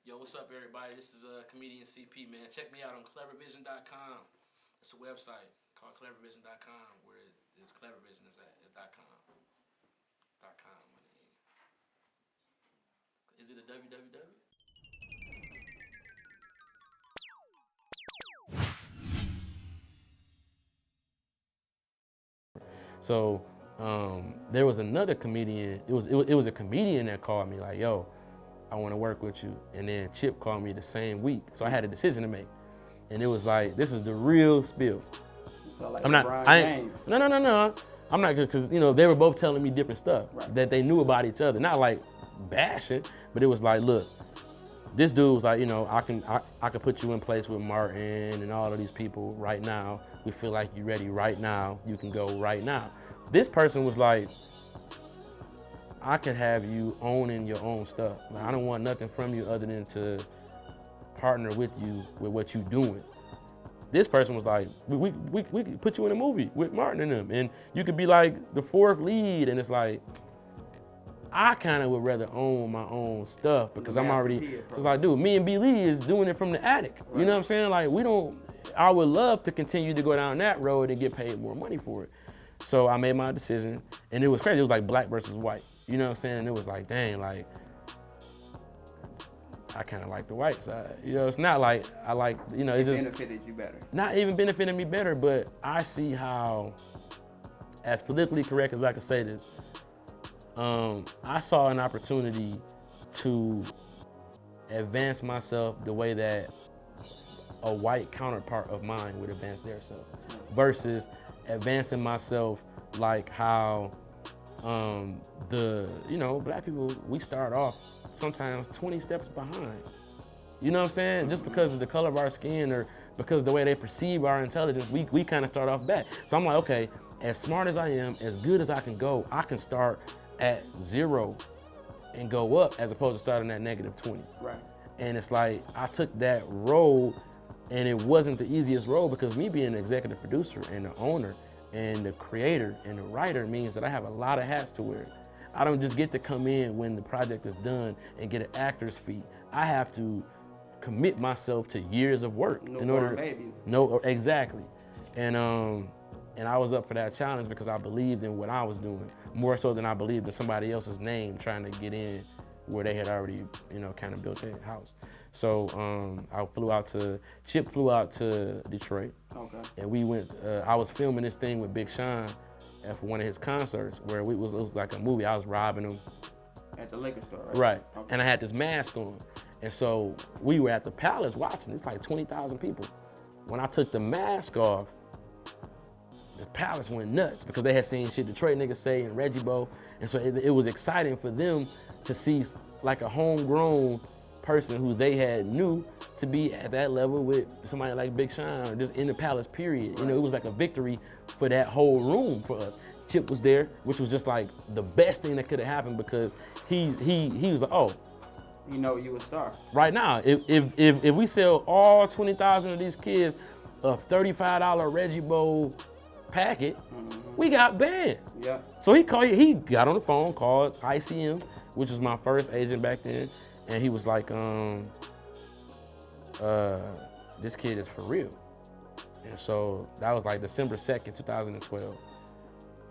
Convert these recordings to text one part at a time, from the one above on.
Yo, what's up, everybody? This is Comedian CP, man. Check me out on clevervision.com. It's a website called clevervision.com where it's clevervision is at. It's .com. .com, my name. Is it a www? So there was another comedian. It was a comedian that called me like, yo, I want to work with you. And then Chip called me the same week. So I had a decision to make. And it was like, this is the real spill. Like I'm not, no. I'm not good, because, you know, they were both telling me different stuff that they knew about each other. Not like bashing, but it was like, look, this dude was like, you know, I can put you in place with Martin and all of these people right now. We feel like you're ready right now. You can go right now. This person was like, I can have you owning your own stuff. Like, I don't want nothing from you other than to partner with you with what you're doing. This person was like, we could put you in a movie with Martin and them, and you could be like the fourth lead. And it's like, I kind of would rather own my own stuff because I'm already, it's like, dude, me and B. Lee is doing it from the attic. Right. You know what I'm saying? Like, I would love to continue to go down that road and get paid more money for it. So I made my decision, and it was crazy. It was like black versus white. You know what I'm saying? And it was like, dang, like, I kind of like the white side. You know, it's not like I like, you know, it just benefited you better. Not even benefited me better, but I see how, as politically correct as I could say this, I saw an opportunity to advance myself the way that a white counterpart of mine would advance their self, versus advancing myself like how black people, we start off sometimes 20 steps behind. You know what I'm saying? Just because of the color of our skin or because of the way they perceive our intelligence, we kind of start off back. So I'm like, okay, as smart as I am, as good as I can go, I can start at 0 and go up as opposed to starting at -20. Right. And it's like, I took that road, and it wasn't the easiest road because me being an executive producer and the owner and the creator and the writer means that I have a lot of hats to wear. I don't just get to come in when the project is done and get an actor's fee. I have to commit myself to years of work in order. No, exactly. And I was up for that challenge because I believed in what I was doing more so than I believed in somebody else's name trying to get in where they had already, you know, kind of built their house. So Chip flew out to Detroit. Okay. And we went, I was filming this thing with Big Sean for one of his concerts where it was like a movie. I was robbing him. At the liquor store, right? Right. Okay. And I had this mask on. And so we were at the Palace watching. It's like 20,000 people. When I took the mask off, the Palace went nuts because they had seen shit Detroit niggas say and Reggie Bo. And so it was exciting for them to see like a homegrown person who they had knew to be at that level with somebody like Big Sean or just in the Palace, period. Right. You know, it was like a victory for that whole room for us. Chip was there, which was just like the best thing that could have happened because he was like, oh, you know, you a star. Right now, if we sell all 20,000 of these kids a $35 Reggie Bo packet, we got bands. Yeah. So he got on the phone, called ICM, which was my first agent back then, and he was like, this kid is for real. And so that was like December 2nd, 2012.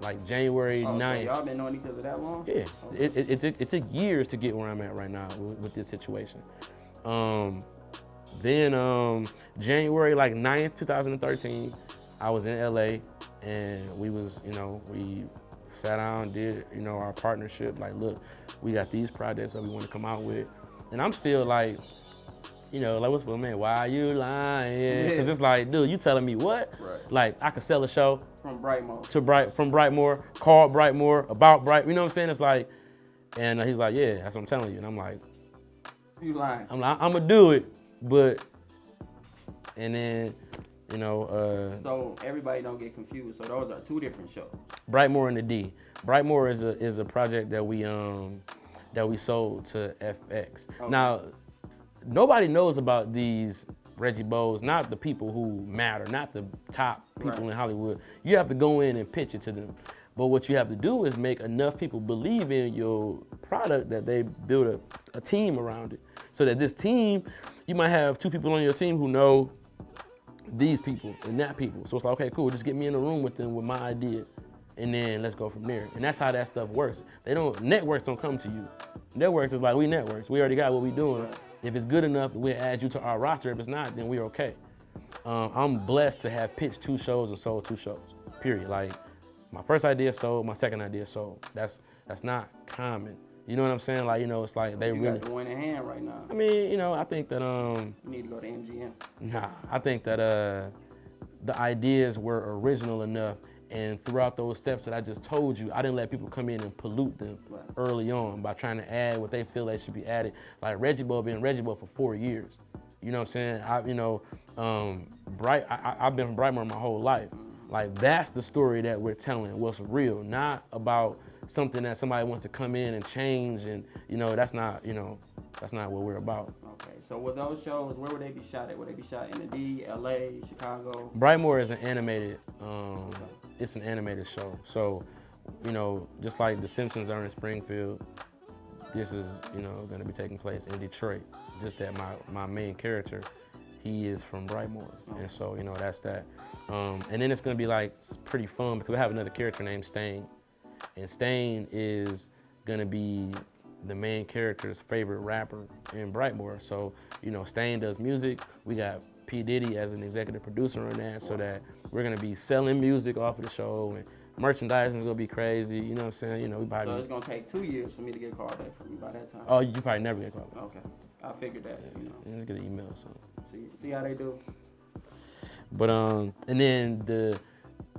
Like January 9th. So y'all been knowing each other that long? Yeah, okay. It took years to get where I'm at right now with this situation. Then January like 9th, 2013, I was in LA and we sat down, did, you know, our partnership. Like, look, we got these projects that we want to come out with. And I'm still like, you know, like, what's, man, why are you lying? Because it's like, dude, you telling me what? Right. Like, I could sell a show. From Brightmoor. From Brightmoor, called Brightmoor, about Bright, you know what I'm saying? It's like, and he's like, yeah, that's what I'm telling you. And I'm like, you lying. I'm like, I'm gonna do it, but, and then, you know. So everybody don't get confused. So those are two different shows. Brightmoor and the D. Brightmoor is a project that we sold to FX. Okay. Now, nobody knows about these Reggie Bo's, not the people who matter, not the top people in Hollywood. You have to go in and pitch it to them. But what you have to do is make enough people believe in your product that they build a team around it. So that this team, you might have 2 people on your team who know these people and that people. So it's like, okay, cool, just get me in the room with them with my idea, and then let's go from there. And that's how that stuff works. Networks don't come to you. Networks is like, we networks. We already got what we doing. If it's good enough, we'll add you to our roster. If it's not, then we're okay. I'm blessed to have pitched 2 shows and sold 2 shows, period. Like, my first idea sold, my second idea sold. That's not common. You know what I'm saying? Like, it's like they really. You got the one in hand right now. I mean, I think that You need to go to MGM. Nah, I think that the ideas were original enough, and throughout those steps that I just told you, I didn't let people come in and pollute them early on by trying to add what they feel they should be added. Like Reggie Bo been Reggie Bo for 4 years. You know what I'm saying? I've been from Brightmoor my whole life. Like, that's the story that we're telling, what's real, not about something that somebody wants to come in and change, and that's not what we're about. Okay, so with those shows, where would they be shot at? Would they be shot in the D, LA, Chicago? Brightmoor is an animated, it's an animated show. So, just like The Simpsons are in Springfield, this is, gonna be taking place in Detroit. Just that my main character, he is from Brightmoor, and so, that's that. And then it's gonna be like pretty fun because I have another character named Stain, and Stain is gonna be the main character's favorite rapper in Brightmoor. So, Stain does music. We got P. Diddy as an executive producer on that, so that we're gonna be selling music off of the show, and merchandising is gonna be crazy. You know what I'm saying? So it's gonna take 2 years for me to get called back from you by that time. Oh, you probably never get called back. Okay, I figured that. Just get an email or something. See how they do. But and then the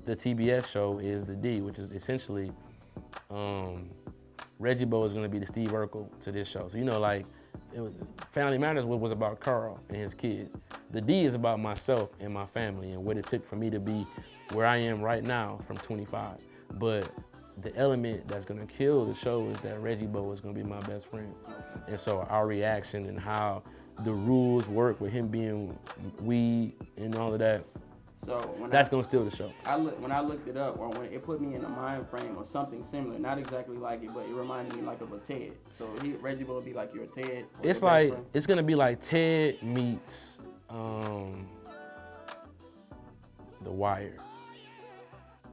TBS show is the D, which is essentially Reggie Bo is gonna be the Steve Urkel to this show. So Family Matters was about Carl and his kids. The D is about myself and my family and what it took for me to be where I am right now from 25. But the element that's gonna kill the show is that Reggie Bo is gonna be my best friend. And so our reaction and how the rules work with him being weed and all of that, so that's gonna steal the show. When I looked it up, or when it put me in a mind frame of something similar, not exactly like it, but it reminded me like of a Ted. So Reggie will be like your Ted. It's like it's gonna be like Ted meets The Wire.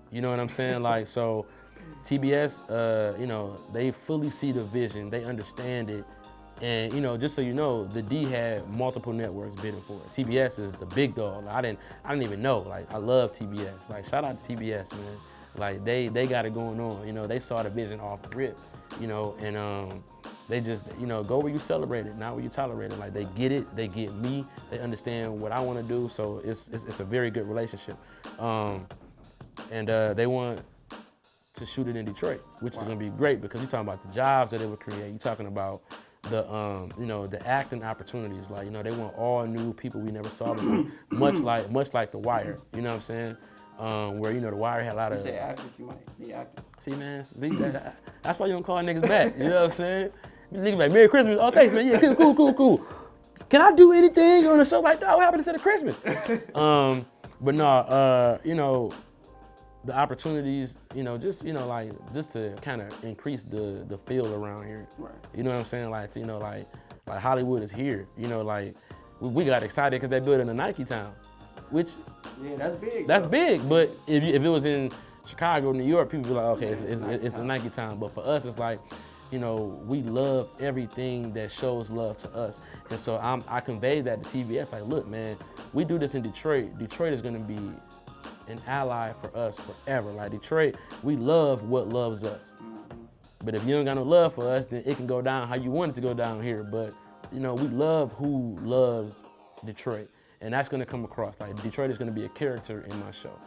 You know what I'm saying? Like, so TBS, they fully see the vision, they understand it. And just so you know, the D had multiple networks bidding for it. TBS is the big dog. I didn't even know. Like, I love TBS. Like, shout out to TBS, man. Like, they got it going on. They saw the vision off the rip. And they just, go where you celebrate it, not where you tolerate it. Like, they get it, they get me, they understand what I want to do. So it's a very good relationship. And they want to shoot it in Detroit, which is gonna be great because you're talking about the jobs that it would create. You're talking about the acting opportunities. Like, they want all new people we never saw before, much like The Wire. You know what I'm saying? Where The Wire had a lot of. You say actors, you might be actors. See, man, that's why you don't call niggas back. You know what I'm saying? Niggas like, Merry Christmas. Oh, thanks, man. Yeah, cool. Can I do anything on a show like that? What happened to the Christmas? But no, the opportunities, just to kind of increase the field around here. Right. You know what I'm saying? Like, like Hollywood is here. We got excited because they built in a Nike town, which that's big. That's big. But if it was in Chicago, New York, people be like, okay, it's a Nike town. But for us, it's like, we love everything that shows love to us. And so I conveyed that to TBS. Like, look, man, we do this in Detroit. Detroit is gonna be an ally for us forever. Like, Detroit, we love what loves us. But if you don't got no love for us, then it can go down how you want it to go down here. But we love who loves Detroit, and that's gonna come across. Like, Detroit is gonna be a character in my show.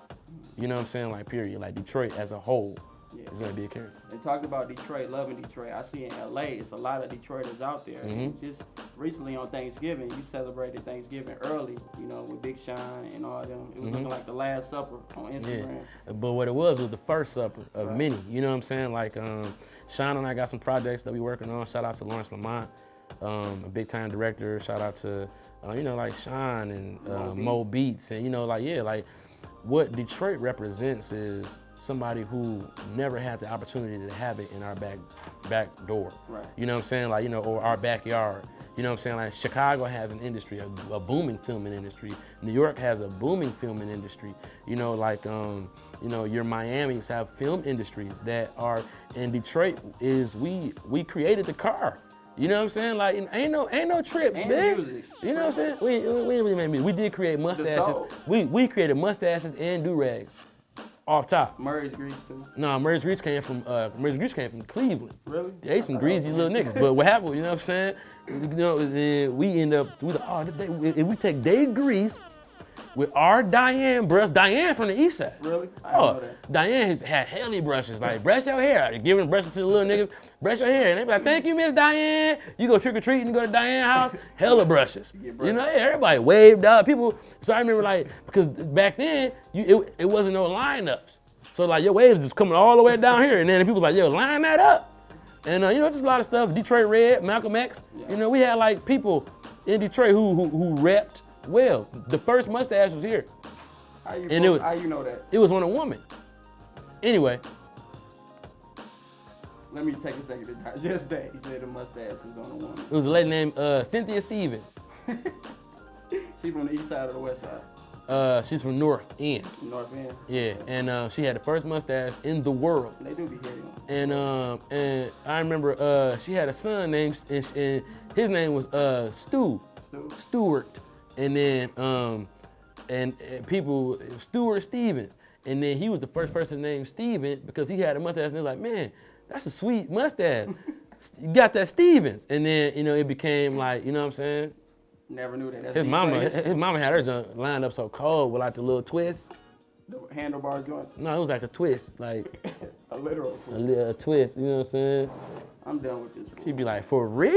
You know what I'm saying? Like, period. Like, Detroit as a whole is gonna be a character. And talking about Detroit, loving Detroit, I see in LA, it's a lot of Detroiters out there. Mm-hmm. Just recently on Thanksgiving, you celebrated Thanksgiving early, with Big Sean and all them. It was looking like the Last Supper on Instagram. Yeah. But what it was the first supper of many. You know what I'm saying? Like, Sean and I got some projects that we working on. Shout out to Lawrence Lamont, a big time director. Shout out to, like Sean and Mo Beats. And, like what Detroit represents is somebody who never had the opportunity to have it in our back door. Right. You know what I'm saying? Like, or our backyard. You know what I'm saying? Like, Chicago has an industry, a booming filming industry. New York has a booming filming industry. You know, like, your Miamis have film industries that are, in Detroit we created the car. You know what I'm saying? Like, ain't no trips, and man. Music. You know what I'm saying? We didn't make music. We did create mustaches. We created mustaches and do-rags off top. Murray's Grease too. No, Murray's Grease came from Cleveland. Really? They some greasy little niggas. But what happened, you know what I'm saying? Then we end up, if we take their grease with our Diane brush, Diane from the east side. Really? I didn't know that. Diane has had Haley brushes, like, brush your hair. Giving brushes to the little niggas, brush your hair. And they be like, thank you, Miss Diane. You go trick or treat and go to Diane's house, hella brushes. You know, everybody waved up. People, so I remember, like, because back then, it wasn't no lineups. So, like, your waves was coming all the way down here. And then people was like, yo, line that up. And, just a lot of stuff. Detroit Red, Malcolm X. Yeah. You know, we had, like, people in Detroit who repped well. The first mustache was here. How you know that? It was on a woman. Anyway. Let me take a second to digest that. He said the mustache was on a woman. It was a lady named Cynthia Stevens. She from the east side or the west side? She's from North End. North End? Yeah, and she had the first mustache in the world. They do be hairy. And I remember she had a son named, and his name was Stewart. And then people, Stuart Stevens. And then he was the first person named Steven because he had a mustache, and they're like, man, that's a sweet mustache. You got that Stevens. And then, it became like, you know what I'm saying? Never knew that. That's his mama had her junk lined up so cold with like the little twist. The handlebar joint? No, it was like a twist, like a literal a twist, you know what I'm saying? I'm done with this. She'd be like, for real?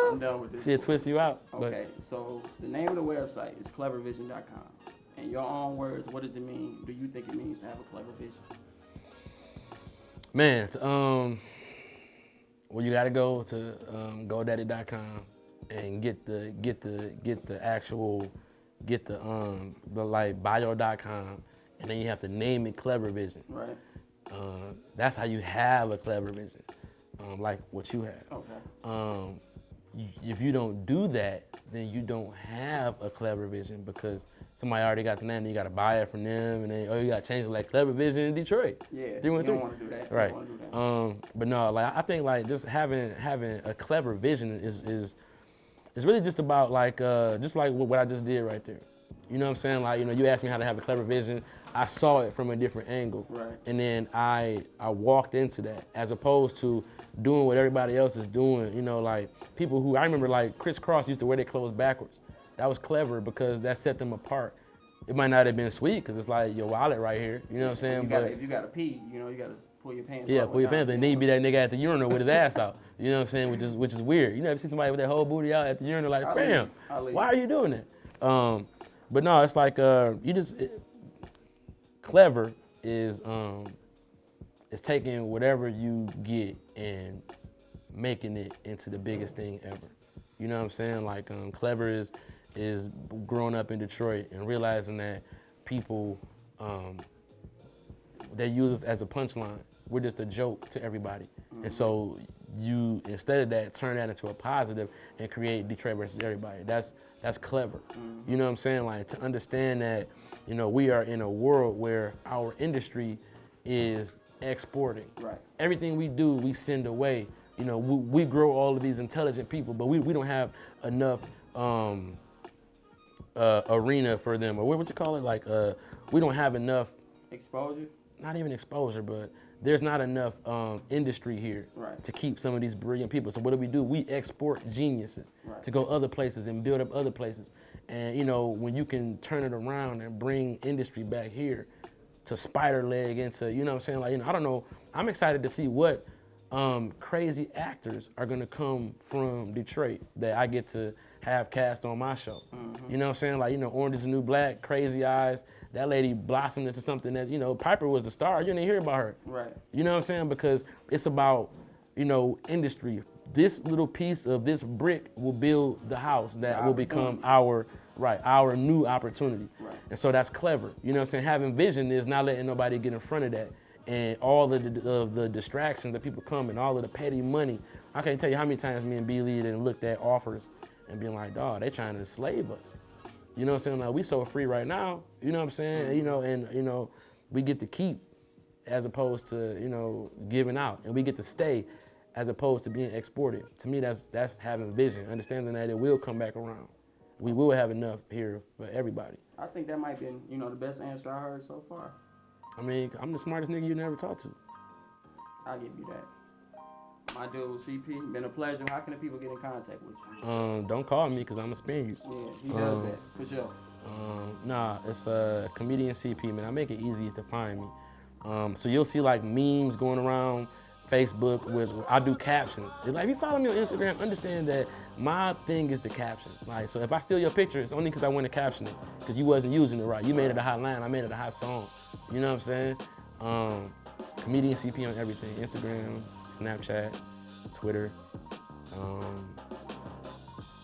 I'm done with this. She'd twist you out. Okay, so the name of the website is clevervision.com. In your own words, what does it mean? Do you think it means to have a clever vision? Man, well, you gotta go to GoDaddy.com and get the actual like bio.com, and then you have to name it Clever Vision. Right. That's how you have a Clever Vision, like what you have. Okay. If you don't do that, then you don't have a Clever Vision because somebody already got the name, and you gotta buy it from them, and then you gotta change it like Clever Vision in Detroit. Yeah. 313. You don't want to do that. Right. You don't wanna do that. But no, like I think like just having a clever vision is really just about like just like what I just did right there. You know what I'm saying? Like, you asked me how to have a clever vision. I saw it from a different angle. Right. And then I walked into that as opposed to doing what everybody else is doing. Like people who, I remember like Chris Cross used to wear their clothes backwards. That was clever because that set them apart. It might not have been sweet because it's like your wallet right here. You know what I'm saying? If you gotta pee, you gotta pull your pants. Yeah, pull your pants. And then you be that nigga at the urinal with his ass out. You know what I'm saying? Which is weird. You never see somebody with their whole booty out at the urinal like, fam, why are you doing that? But no, it's like clever is taking whatever you get and making it into the biggest thing ever. You know what I'm saying? Like clever is growing up in Detroit and realizing that people they use us as a punchline. We're just a joke to everybody. Mm-hmm. And so you, instead of that, turn that into a positive and create Detroit versus everybody. That's clever. Mm-hmm. You know what I'm saying? Like to understand that, we are in a world where our industry is exporting. Right. Everything we do, we send away. We grow all of these intelligent people, but we don't have enough arena for them, or what you call it? Like we don't have enough exposure. Not even exposure, but there's not enough industry here right. to keep some of these brilliant people. So what do? We export geniuses right. to go other places and build up other places. And when you can turn it around and bring industry back here to spider leg into, what I'm saying? Like, I don't know. I'm excited to see what crazy actors are gonna come from Detroit that I get to have cast on my show. Mm-hmm. You know what I'm saying? Like, Orange is the New Black, Crazy Eyes. That lady blossomed into something that, Piper was the star. You didn't hear about her. Right. You know what I'm saying? Because it's about, industry. This little piece of this brick will build the house that will become our new opportunity. Right. And so that's clever. You know what I'm saying? Having vision is not letting nobody get in front of that and all of the distractions that people come and all of the petty money. I can't tell you how many times me and B Lee and looked at offers and being like, dawg, they trying to enslave us. You know what I'm saying? Like, we so free right now, you know what I'm saying? You know, and you know, we get to keep as opposed to, you know, giving out, and we get to stay as opposed to being exported. To me, that's having vision, understanding that it will come back around. We will have enough here for everybody. I think that might be, you know, the best answer I heard so far. I mean, I'm the smartest nigga you never talked to. I'll give you that. My dude, CP, been a pleasure. How can the people get in contact with you? Don't call me because I'm going to spin you. Yeah, he does that, for sure. Nah, it's Comedian CP, man. I make it easy to find me. So you'll see like memes going around Facebook with, I do captions. It's like, if you follow me on Instagram, understand that my thing is the caption. Like, so if I steal your picture, it's only because I want to caption it, because you wasn't using it right. You made it a hot line, I made it a hot song. You know what I'm saying? Comedian CP on everything, Instagram, Snapchat, Twitter,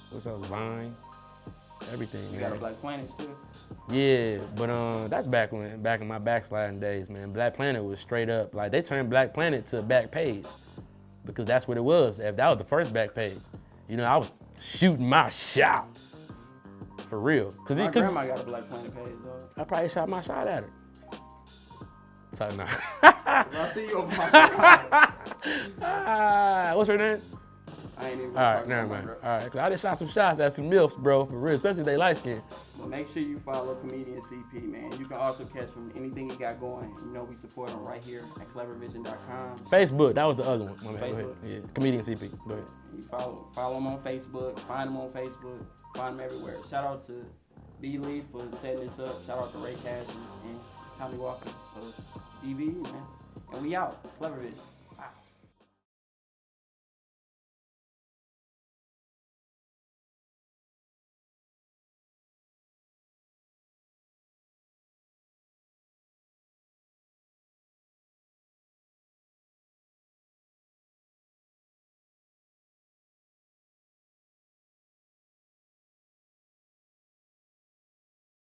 what's up, Vine, everything. You got a Black Planet too? Yeah, but that's back in my backsliding days, man. Black Planet was straight up, like, they turned Black Planet to a back page because that's what it was. If that was the first back page, you know, I was shooting my shot for real. My grandma got a Black Planet page though. I probably shot my shot at her. So nah. I see you over my what's her name? I ain't even. All right, never mind. All right, cause I just shot some shots at some MILFs, bro, for real, especially if they light skin. Well, make sure you follow Comedian CP, man. You can also catch him anything he got going. You know, we support him right here at clevervision.com. Facebook, that was the other one. My bad, Facebook? go ahead. Yeah, Comedian CP. Go ahead. You follow him on Facebook. Find him on Facebook. Find him everywhere. Shout out to B Lee for setting this up. Shout out to Ray Cash and Tommy Walker for DV, man. And we out. Clever Vision.